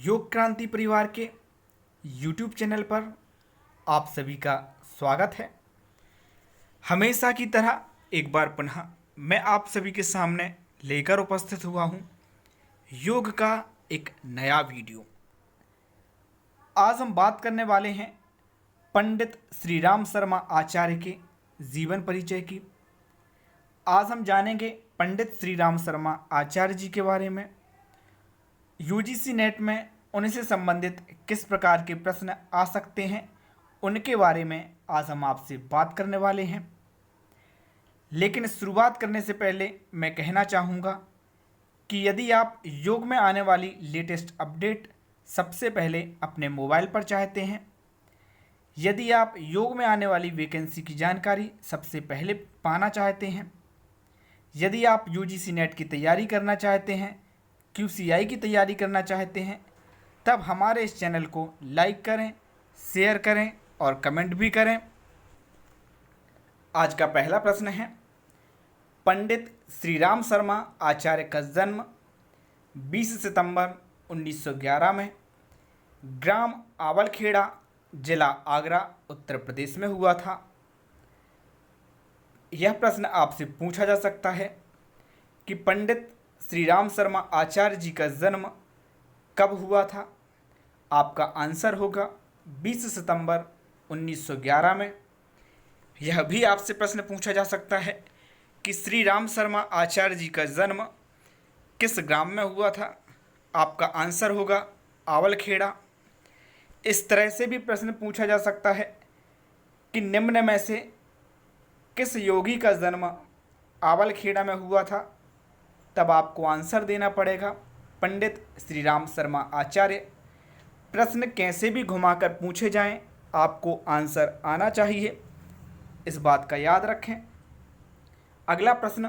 योग क्रांति परिवार के YouTube चैनल पर आप सभी का स्वागत है। हमेशा की तरह एक बार पुनः मैं आप सभी के सामने लेकर उपस्थित हुआ हूँ योग का एक नया वीडियो। आज हम बात करने वाले हैं पंडित श्री राम शर्मा आचार्य के जीवन परिचय की। आज हम जानेंगे पंडित श्री राम शर्मा आचार्य जी के बारे में। यूजीसी नेट में उनसे संबंधित किस प्रकार के प्रश्न आ सकते हैं उनके बारे में आज हम आपसे बात करने वाले हैं। लेकिन शुरुआत करने से पहले मैं कहना चाहूँगा कि यदि आप योग में आने वाली लेटेस्ट अपडेट सबसे पहले अपने मोबाइल पर चाहते हैं, यदि आप योग में आने वाली वैकेंसी की जानकारी सबसे पहले पाना चाहते हैं, यदि आप यूजीसी नेट की तैयारी करना चाहते हैं, QCI की तैयारी करना चाहते हैं, तब हमारे इस चैनल को लाइक करें, शेयर करें और कमेंट भी करें। आज का पहला प्रश्न है, पंडित श्री राम शर्मा आचार्य का जन्म 20 सितंबर 1911 में ग्राम आवलखेड़ा, जिला आगरा, उत्तर प्रदेश में हुआ था। यह प्रश्न आपसे पूछा जा सकता है कि पंडित श्री राम शर्मा आचार्य जी का जन्म कब हुआ था। आपका आंसर होगा 20 सितंबर 1911 में। यह भी आपसे प्रश्न पूछा जा सकता है कि श्री राम शर्मा आचार्य जी का जन्म किस ग्राम में हुआ था। आपका आंसर होगा आवलखेड़ा। इस तरह से भी प्रश्न पूछा जा सकता है कि निम्न में से किस योगी का जन्म आवलखेड़ा में हुआ था। तब आपको आंसर देना पड़ेगा पंडित श्री राम शर्मा आचार्य। प्रश्न कैसे भी घुमाकर पूछे जाएं, आपको आंसर आना चाहिए, इस बात का याद रखें। अगला प्रश्न,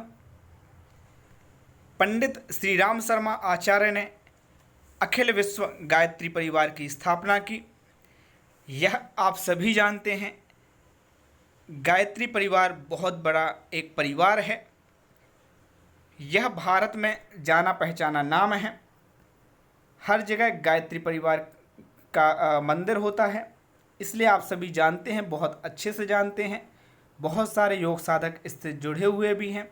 पंडित श्री राम शर्मा आचार्य ने अखिल विश्व गायत्री परिवार की स्थापना की। यह आप सभी जानते हैं, गायत्री परिवार बहुत बड़ा एक परिवार है। यह भारत में जाना पहचाना नाम है। हर जगह गायत्री परिवार का मंदिर होता है, इसलिए आप सभी जानते हैं, बहुत अच्छे से जानते हैं। बहुत सारे योग साधक इससे जुड़े हुए भी हैं।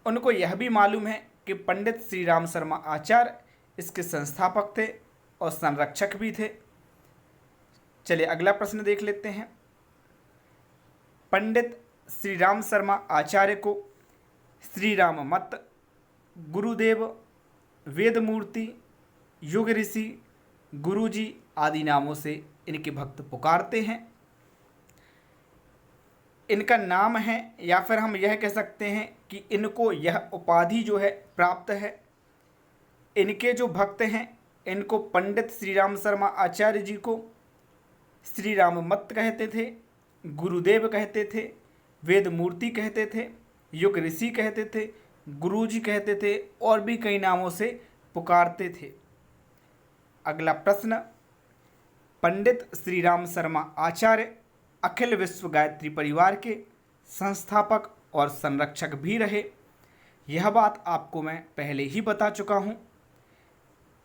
उनको यह भी मालूम है कि पंडित श्री राम शर्मा आचार्य इसके संस्थापक थे और संरक्षक भी थे। चलिए अगला प्रश्न देख लेते हैं। पंडित श्री राम शर्मा आचार्य को श्री राम मत, गुरुदेव, वेदमूर्ति, युग ऋषि, गुरुजी आदि नामों से इनके भक्त पुकारते हैं। इनका नाम है, या फिर हम यह कह सकते हैं कि इनको यह उपाधि जो है प्राप्त है। इनके जो भक्त हैं इनको पंडित श्री राम शर्मा आचार्य जी को श्री राम मत कहते थे, गुरुदेव कहते थे, वेदमूर्ति कहते थे, युग ऋषि कहते थे, गुरुजी कहते थे और भी कई नामों से पुकारते थे। अगला प्रश्न, पंडित श्री राम शर्मा आचार्य अखिल विश्व गायत्री परिवार के संस्थापक और संरक्षक भी रहे। यह बात आपको मैं पहले ही बता चुका हूँ।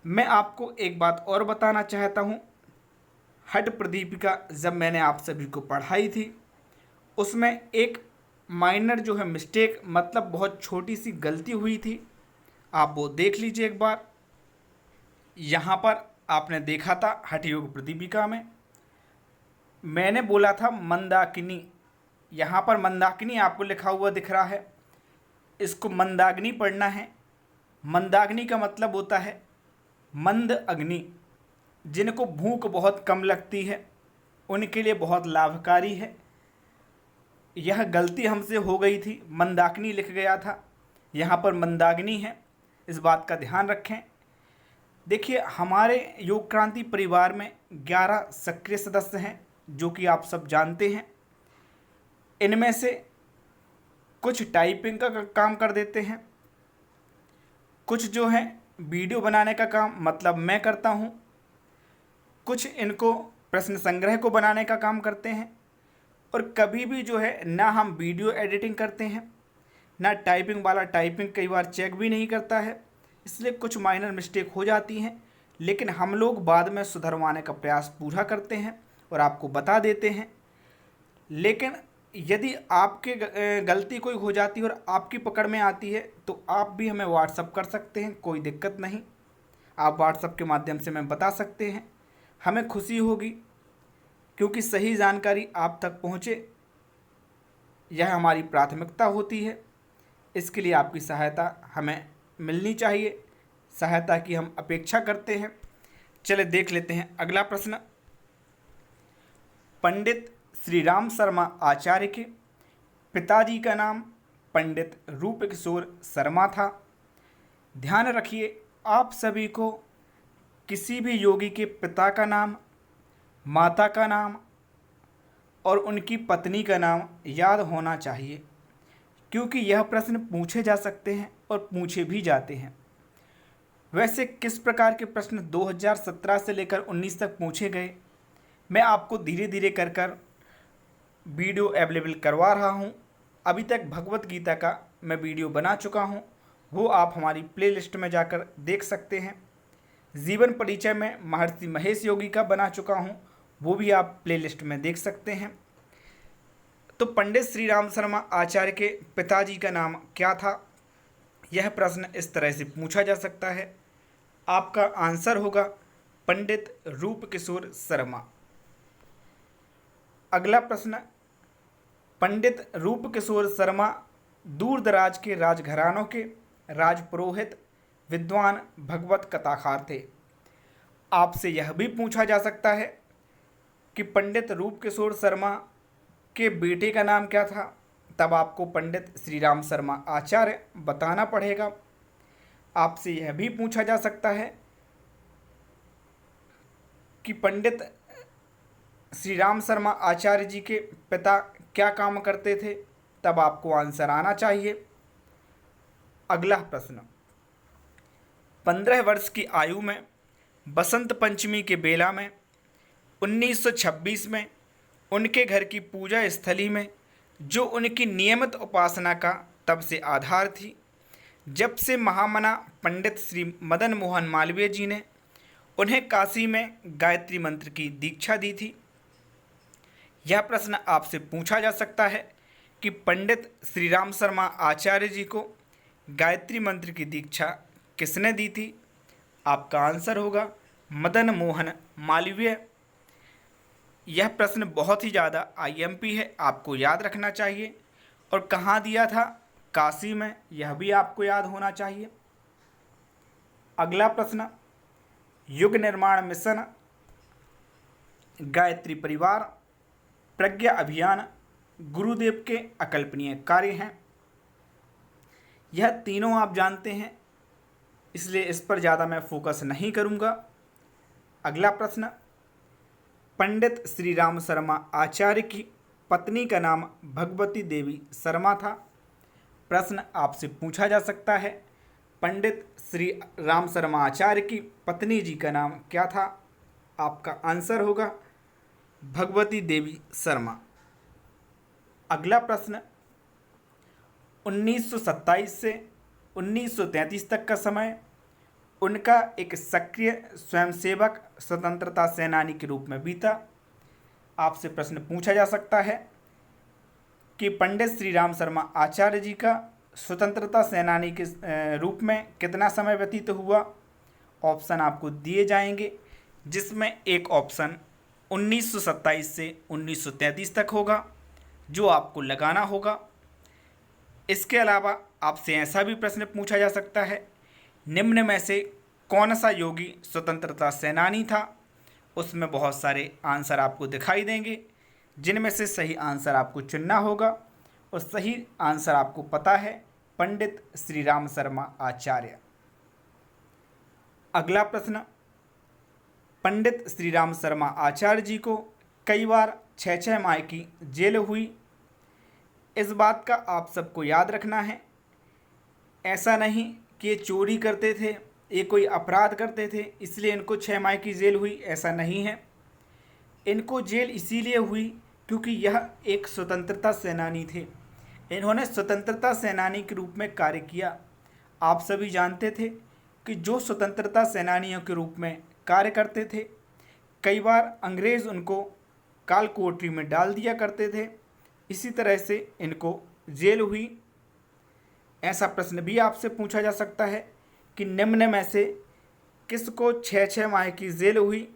मैं आपको एक बात और बताना चाहता हूँ। हठ प्रदीपिका जब मैंने आप सभी को पढ़ाई थी, उसमें एक माइनर जो है मिस्टेक, मतलब बहुत छोटी सी गलती हुई थी। आप वो देख लीजिए एक बार। यहाँ पर आपने देखा था हठ योग प्रदीपिका में मैंने बोला था मंदाकिनी, यहाँ पर मंदाकिनी आपको लिखा हुआ दिख रहा है, इसको मंदाग्नि पढ़ना है। मंदाग्नि का मतलब होता है मंद अग्नि। जिनको भूख बहुत कम लगती है उनके लिए बहुत लाभकारी है। यह गलती हमसे हो गई थी, मंदाकिनी लिख गया था, यहाँ पर मंदाग्नि है, इस बात का ध्यान रखें। देखिए, हमारे योग क्रांति परिवार में 11 सक्रिय सदस्य हैं, जो कि आप सब जानते हैं। इनमें से कुछ टाइपिंग का काम कर देते हैं, कुछ जो है वीडियो बनाने का काम मतलब मैं करता हूँ, कुछ इनको प्रश्न संग्रह को बनाने का काम करते हैं, और कभी भी जो है ना हम वीडियो एडिटिंग करते हैं, ना टाइपिंग वाला टाइपिंग कई बार चेक भी नहीं करता है, इसलिए कुछ माइनर मिस्टेक हो जाती हैं। लेकिन हम लोग बाद में सुधरवाने का प्रयास पूरा करते हैं और आपको बता देते हैं। लेकिन यदि आपके गलती कोई हो जाती है और आपकी पकड़ में आती है तो आप भी हमें व्हाट्सअप कर सकते हैं, कोई दिक्कत नहीं। आप व्हाट्सअप के माध्यम से हमें बता सकते हैं, हमें खुशी होगी, क्योंकि सही जानकारी आप तक पहुँचे यह हमारी प्राथमिकता होती है। इसके लिए आपकी सहायता हमें मिलनी चाहिए, सहायता की हम अपेक्षा करते हैं। चले देख लेते हैं अगला प्रश्न। पंडित श्री राम शर्मा आचार्य के पिताजी का नाम पंडित रूप किशोर शर्मा था। ध्यान रखिए, आप सभी को किसी भी योगी के पिता का नाम, माता का नाम और उनकी पत्नी का नाम याद होना चाहिए, क्योंकि यह प्रश्न पूछे जा सकते हैं और पूछे भी जाते हैं। वैसे किस प्रकार के प्रश्न 2017 से लेकर 19 तक पूछे गए, मैं आपको धीरे धीरे कर वीडियो अवेलेबल करवा रहा हूं। अभी तक भगवत गीता का मैं वीडियो बना चुका हूं, वो आप हमारी प्लेलिस्ट में जाकर देख सकते हैं। जीवन परिचय में महर्षि महेश योगी का बना चुका हूं, वो भी आप प्लेलिस्ट में देख सकते हैं। तो पंडित श्री राम शर्मा आचार्य के पिताजी का नाम क्या था, यह प्रश्न इस तरह से पूछा जा सकता है। आपका आंसर होगा पंडित रूप किशोर शर्मा। अगला प्रश्न, पंडित रूप किशोर शर्मा दूर दराज के राजघरानों के राजपुरोहित, विद्वान, भगवत कथाकार थे। आपसे यह भी पूछा जा सकता है कि पंडित रूप किशोर शर्मा के बेटे का नाम क्या था, तब आपको पंडित श्री राम शर्मा आचार्य बताना पड़ेगा। आपसे यह भी पूछा जा सकता है कि पंडित श्री राम शर्मा आचार्य जी के पिता क्या काम करते थे, तब आपको आंसर आना चाहिए। अगला प्रश्न, 15 वर्ष की आयु में बसंत पंचमी के बेला में 1926 में उनके घर की पूजा स्थली में जो उनकी नियमित उपासना का तब से आधार थी, जब से महामना पंडित श्री मदन मोहन मालवीय जी ने उन्हें काशी में गायत्री मंत्र की दीक्षा दी थी। यह प्रश्न आपसे पूछा जा सकता है कि पंडित श्री राम शर्मा आचार्य जी को गायत्री मंत्र की दीक्षा किसने दी थी। आपका आंसर होगा मदन मोहन मालवीय। यह प्रश्न बहुत ही ज़्यादा आईएमपी है, आपको याद रखना चाहिए। और कहाँ दिया था, काशी में, यह भी आपको याद होना चाहिए। अगला प्रश्न, युग निर्माण मिशन, गायत्री परिवार, प्रज्ञा अभियान गुरुदेव के अकल्पनीय कार्य हैं। यह तीनों आप जानते हैं, इसलिए इस पर ज़्यादा मैं फोकस नहीं करूंगा। अगला प्रश्न, पंडित श्री राम शर्मा आचार्य की पत्नी का नाम भगवती देवी शर्मा था। प्रश्न आपसे पूछा जा सकता है, पंडित श्री राम शर्मा आचार्य की पत्नी जी का नाम क्या था। आपका आंसर होगा भगवती देवी शर्मा। अगला प्रश्न, 1927 से 1933 तक का समय उनका एक सक्रिय स्वयंसेवक, स्वतंत्रता सेनानी के रूप में बीता। आपसे प्रश्न पूछा जा सकता है कि पंडित श्री राम शर्मा आचार्य जी का स्वतंत्रता सेनानी के रूप में कितना समय व्यतीत हुआ। ऑप्शन आपको दिए जाएंगे, जिसमें एक ऑप्शन 1927 से 1933 तक होगा, जो आपको लगाना होगा। इसके अलावा आपसे ऐसा भी प्रश्न पूछा जा सकता है, निम्न में से कौन सा योगी स्वतंत्रता सेनानी था। उसमें बहुत सारे आंसर आपको दिखाई देंगे, जिनमें से सही आंसर आपको चुनना होगा। और सही आंसर आपको पता है, पंडित श्री राम शर्मा आचार्य। अगला प्रश्न, पंडित श्री राम शर्मा आचार्य जी को कई बार 6 माह की जेल हुई। इस बात का आप सबको याद रखना है। ऐसा नहीं कि ये चोरी करते थे, ये कोई अपराध करते थे इसलिए इनको 6 माह की जेल हुई, ऐसा नहीं है। इनको जेल इसीलिए हुई क्योंकि यह एक स्वतंत्रता सेनानी थे। इन्होंने स्वतंत्रता सेनानी के रूप में कार्य किया। आप सभी जानते थे कि जो स्वतंत्रता सेनानियों के रूप में कार्य करते थे, कई बार अंग्रेज़ उनको काल कोठरी में डाल दिया करते थे। इसी तरह से इनको जेल हुई। ऐसा प्रश्न भी आपसे पूछा जा सकता है कि निम्न में से किसको 6 माह की जेल हुई।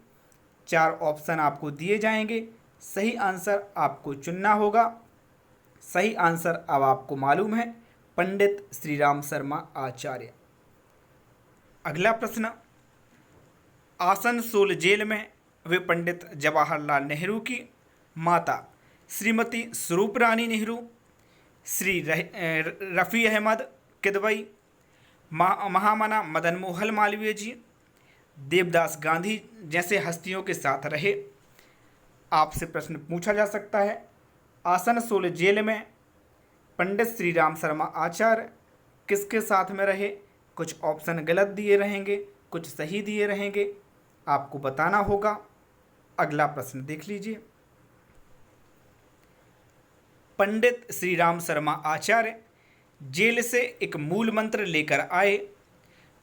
4 ऑप्शन आपको दिए जाएंगे, सही आंसर आपको चुनना होगा। सही आंसर अब आपको मालूम है, पंडित श्री राम शर्मा आचार्य। अगला प्रश्न, आसनसोल जेल में वे पंडित जवाहरलाल नेहरू की माता श्रीमती स्वरूप रानी नेहरू, श्री रफ़ी अहमद किदवई, महामना मदन मोहन मालवीय जी, देवदास गांधी जैसे हस्तियों के साथ रहे। आपसे प्रश्न पूछा जा सकता है, आसनसोल जेल में पंडित श्री राम शर्मा आचार्य किसके साथ में रहे। कुछ ऑप्शन गलत दिए रहेंगे, कुछ सही दिए रहेंगे, आपको बताना होगा। अगला प्रश्न देख लीजिए, पंडित श्री राम शर्मा आचार्य जेल से एक मूल मंत्र लेकर आए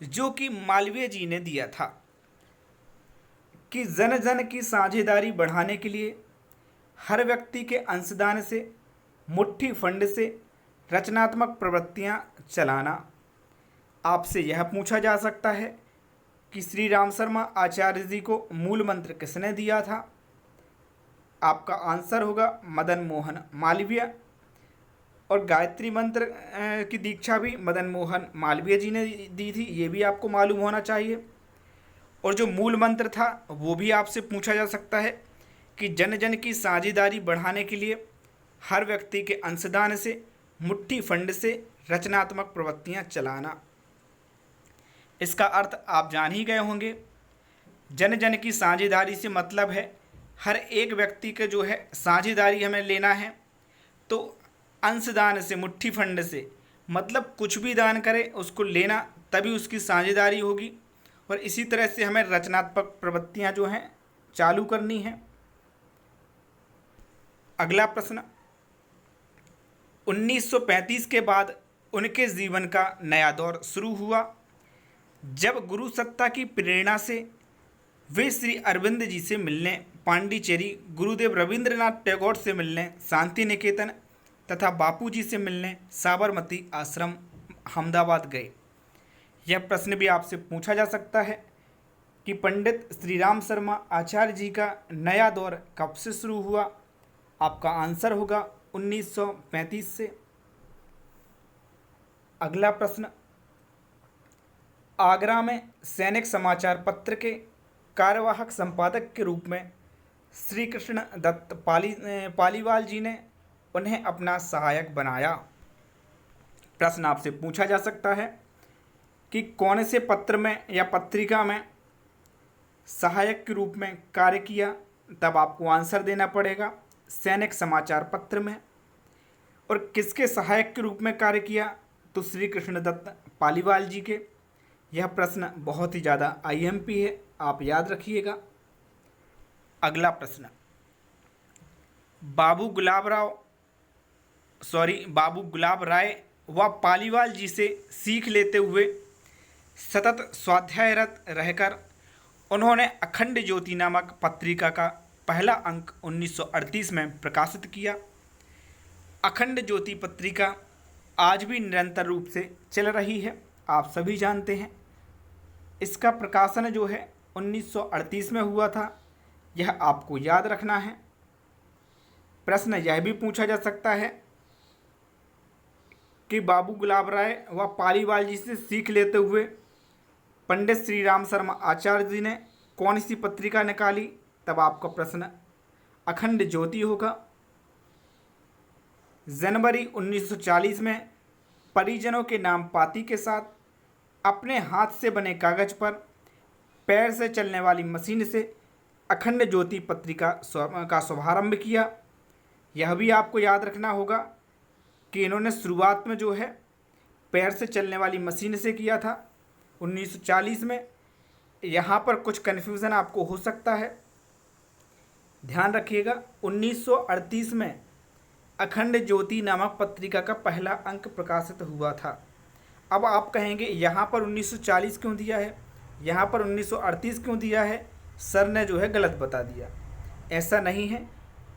जो कि मालवीय जी ने दिया था कि जन जन की साझेदारी बढ़ाने के लिए हर व्यक्ति के अंशदान से, मुट्ठी फंड से रचनात्मक प्रवृत्तियां चलाना। आपसे यह पूछा जा सकता है कि श्री राम शर्मा आचार्य जी को मूल मंत्र किसने दिया था। आपका आंसर होगा मदन मोहन मालवीय, और गायत्री मंत्र की दीक्षा भी मदन मोहन मालवीय जी ने दी थी, ये भी आपको मालूम होना चाहिए। और जो मूल मंत्र था वो भी आपसे पूछा जा सकता है कि जन जन की साझेदारी बढ़ाने के लिए हर व्यक्ति के अंशदान से, मुट्ठी फंड से रचनात्मक प्रवृत्तियां चलाना। इसका अर्थ आप जान ही गए होंगे। जन जन की साझेदारी से मतलब है हर एक व्यक्ति के जो है साझेदारी हमें लेना है। तो अंशदान से, मुट्ठी फंड से मतलब कुछ भी दान करे उसको लेना, तभी उसकी साझेदारी होगी। और इसी तरह से हमें रचनात्मक प्रवृत्तियां जो हैं चालू करनी है। अगला प्रश्न, 1935 के बाद उनके जीवन का नया दौर शुरू हुआ जब गुरु सत्ता की प्रेरणा से वे श्री अरविंद जी से मिलने पांडिचेरी, गुरुदेव रविंद्रनाथ टैगोर से मिलने शांति निकेतन तथा बापू जी से मिलने साबरमती आश्रम अहमदाबाद गए। यह प्रश्न भी आपसे पूछा जा सकता है कि पंडित श्री राम शर्मा आचार्य जी का नया दौर कब से शुरू हुआ। आपका आंसर होगा 1935 से। अगला प्रश्न, आगरा में सैनिक समाचार पत्र के कार्यवाहक संपादक के रूप में श्री कृष्ण दत्त पालीवाल जी ने उन्हें अपना सहायक बनाया। प्रश्न आपसे पूछा जा सकता है कि कौन से पत्र में या पत्रिका में सहायक के रूप में कार्य किया, तब आपको आंसर देना पड़ेगा सैनिक समाचार पत्र में। और किसके सहायक के रूप में कार्य किया, तो श्री कृष्ण दत्त पालीवाल जी के। यह प्रश्न बहुत ही ज़्यादा IMP है, आप याद रखिएगा। अगला प्रश्न, बाबू गुलाब राय व पालीवाल जी से सीख लेते हुए सतत स्वाध्यायरत रहकर उन्होंने अखंड ज्योति नामक पत्रिका का पहला अंक 1938 में प्रकाशित किया। अखंड ज्योति पत्रिका आज भी निरंतर रूप से चल रही है, आप सभी जानते हैं। इसका प्रकाशन जो है 1938 में हुआ था, यह आपको याद रखना है। प्रश्न यह भी पूछा जा सकता है कि बाबू गुलाब राय व पालीवाल जी से सीख लेते हुए पंडित श्री राम शर्मा आचार्य जी ने कौन सी पत्रिका निकाली, तब आपका प्रश्न अखंड ज्योति होगा। जनवरी 1940 में परिजनों के नाम पाती के साथ अपने हाथ से बने कागज पर पैर से चलने वाली मशीन से अखंड ज्योति पत्रिका का शुभारंभ किया। यह भी आपको याद रखना होगा कि इन्होंने शुरुआत में जो है पैर से चलने वाली मशीन से किया था 1940 में। यहाँ पर कुछ कन्फ्यूज़न आपको हो सकता है, ध्यान रखिएगा। 1938 में अखंड ज्योति नामक पत्रिका का पहला अंक प्रकाशित हुआ था। अब आप कहेंगे यहाँ पर 1940 क्यों दिया है, यहाँ पर 1938 क्यों दिया है, सर ने जो है गलत बता दिया। ऐसा नहीं है,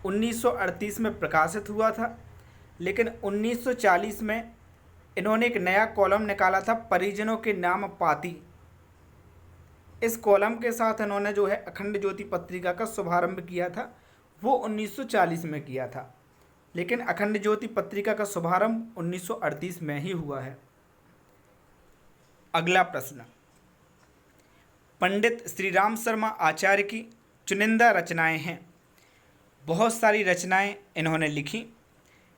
1938 में प्रकाशित हुआ था, लेकिन 1940 में इन्होंने एक नया कॉलम निकाला था, परिजनों के नाम पाती। इस कॉलम के साथ इन्होंने जो है अखंड ज्योति पत्रिका का शुभारंभ किया था, वो 1940 में किया था, लेकिन अखंड ज्योति पत्रिका का शुभारंभ 1938 में ही हुआ है। अगला प्रश्न, पंडित श्री राम शर्मा आचार्य की चुनिंदा रचनाएं हैं। बहुत सारी रचनाएं इन्होंने लिखी,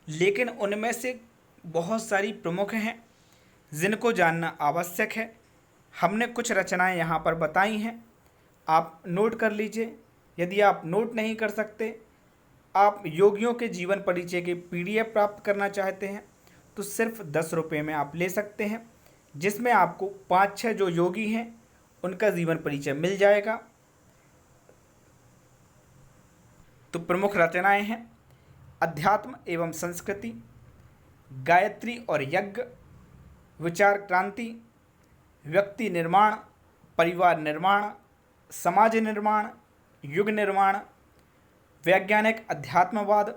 लेकिन उनमें से बहुत सारी प्रमुख हैं जिनको जानना आवश्यक है। हमने कुछ रचनाएं यहाँ पर बताई हैं, आप नोट कर लीजिए। यदि आप नोट नहीं कर सकते, आप योगियों के जीवन परिचय के PDF प्राप्त करना चाहते हैं तो सिर्फ 10 रुपये में आप ले सकते हैं, जिसमें आपको 5-6 जो योगी हैं उनका जीवन परिचय मिल जाएगा। तो प्रमुख रचनाएं हैं अध्यात्म एवं संस्कृति, गायत्री और यज्ञ, विचार क्रांति, व्यक्ति निर्माण, परिवार निर्माण, समाज निर्माण, युग निर्माण, वैज्ञानिक अध्यात्मवाद,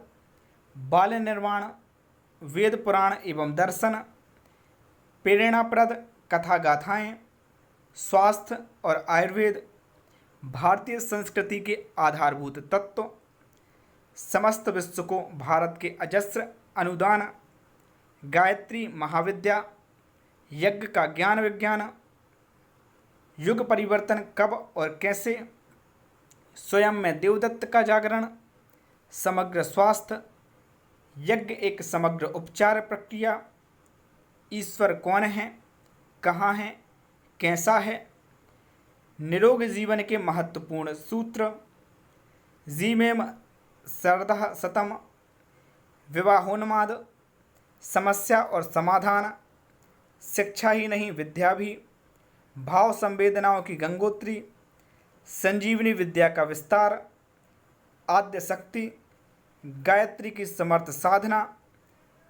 बाल निर्माण, वेद पुराण एवं दर्शन, प्रेरणाप्रद कथा गाथाएँ, स्वास्थ्य और आयुर्वेद, भारतीय संस्कृति के आधारभूत तत्व, समस्त विश्व को भारत के अजस्र अनुदान, गायत्री महाविद्या, यज्ञ का ज्ञान विज्ञान, युग परिवर्तन कब और कैसे, स्वयं में देवदत्त का जागरण, समग्र स्वास्थ्य, यज्ञ एक समग्र उपचार प्रक्रिया, ईश्वर कौन है, कहाँ है, कैसा है, निरोग जीवन के महत्वपूर्ण सूत्र, जीमेम श्रद्धा सतम, विवाहोन्माद, समस्या और समाधान, शिक्षा ही नहीं विद्या भी, भाव संवेदनाओं की गंगोत्री, संजीवनी विद्या का विस्तार, आद्य शक्ति, गायत्री की समर्थ साधना,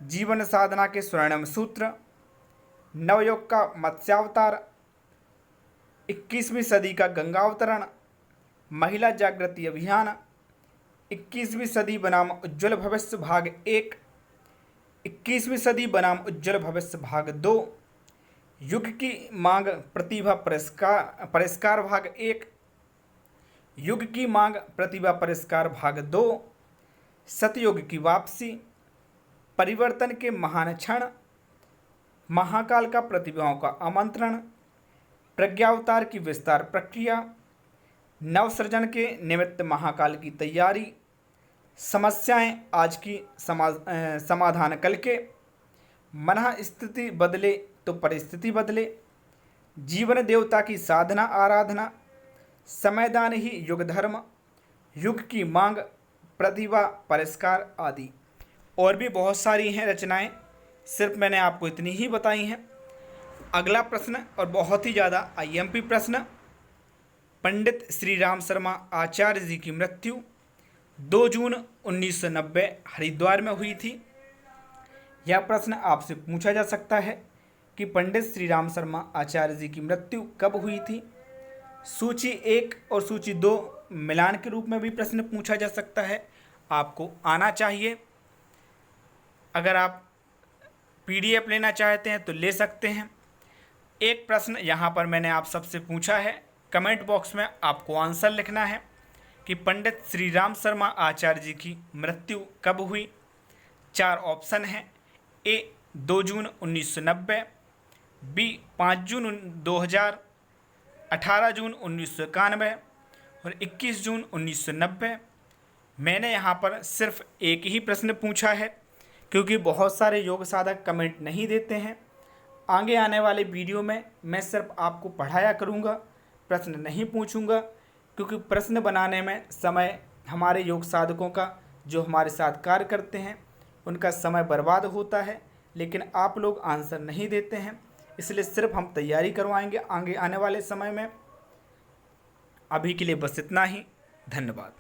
जीवन साधना के स्वर्णिम सूत्र, नवयुग का मत्स्यावतार, 21वीं सदी का गंगावतरण, महिला जागृति अभियान, 21वीं सदी बनाम उज्ज्वल भविष्य भाग 1, 21वीं सदी बनाम उज्ज्वल भविष्य भाग 2, युग की मांग प्रतिभा परिष्कार भाग 1, युग की मांग प्रतिभा परिष्कार भाग 2, सतयुग की वापसी, परिवर्तन के महान क्षण, महाकाल का प्रतिभाओं का आमंत्रण, प्रज्ञावतार की विस्तार प्रक्रिया, नवसृजन के निमित्त महाकाल की तैयारी, समस्याएं आज की समाधान कल के, मन स्थिति बदले तो परिस्थिति बदले, जीवन देवता की साधना आराधना, समयदान ही युग धर्म, युग की मांग, प्रतिभा परिष्कार आदि। और भी बहुत सारी हैं रचनाएं, सिर्फ मैंने आपको इतनी ही बताई हैं। अगला प्रश्न और बहुत ही ज़्यादा IMP प्रश्न, पंडित श्री राम शर्मा आचार्य जी की मृत्यु 2 जून 1990 हरिद्वार में हुई थी। यह प्रश्न आपसे पूछा जा सकता है कि पंडित श्री राम शर्मा आचार्य जी की मृत्यु कब हुई थी। सूची 1 और सूची 2 मिलान के रूप में भी प्रश्न पूछा जा सकता है, आपको आना चाहिए। अगर आप PDF लेना चाहते हैं तो ले सकते हैं। एक प्रश्न यहाँ पर मैंने आप सबसे पूछा है, कमेंट बॉक्स में आपको आंसर लिखना है कि पंडित श्री राम शर्मा आचार्य जी की मृत्यु कब हुई। 4 ऑप्शन हैं, A 2 जून 1990, B 5 जून 2000, 18 जून 1991 और 21 जून 1990। मैंने यहाँ पर सिर्फ एक ही प्रश्न पूछा है, क्योंकि बहुत सारे योग साधक कमेंट नहीं देते हैं। आगे आने वाले वीडियो में मैं सिर्फ आपको पढ़ाया करूँगा, प्रश्न नहीं पूछूंगा, क्योंकि प्रश्न बनाने में समय हमारे योग साधकों का, जो हमारे साथ कार्य करते हैं, उनका समय बर्बाद होता है, लेकिन आप लोग आंसर नहीं देते हैं, इसलिए सिर्फ हम तैयारी करवाएंगे आगे आने वाले समय में। अभी के लिए बस इतना ही, धन्यवाद।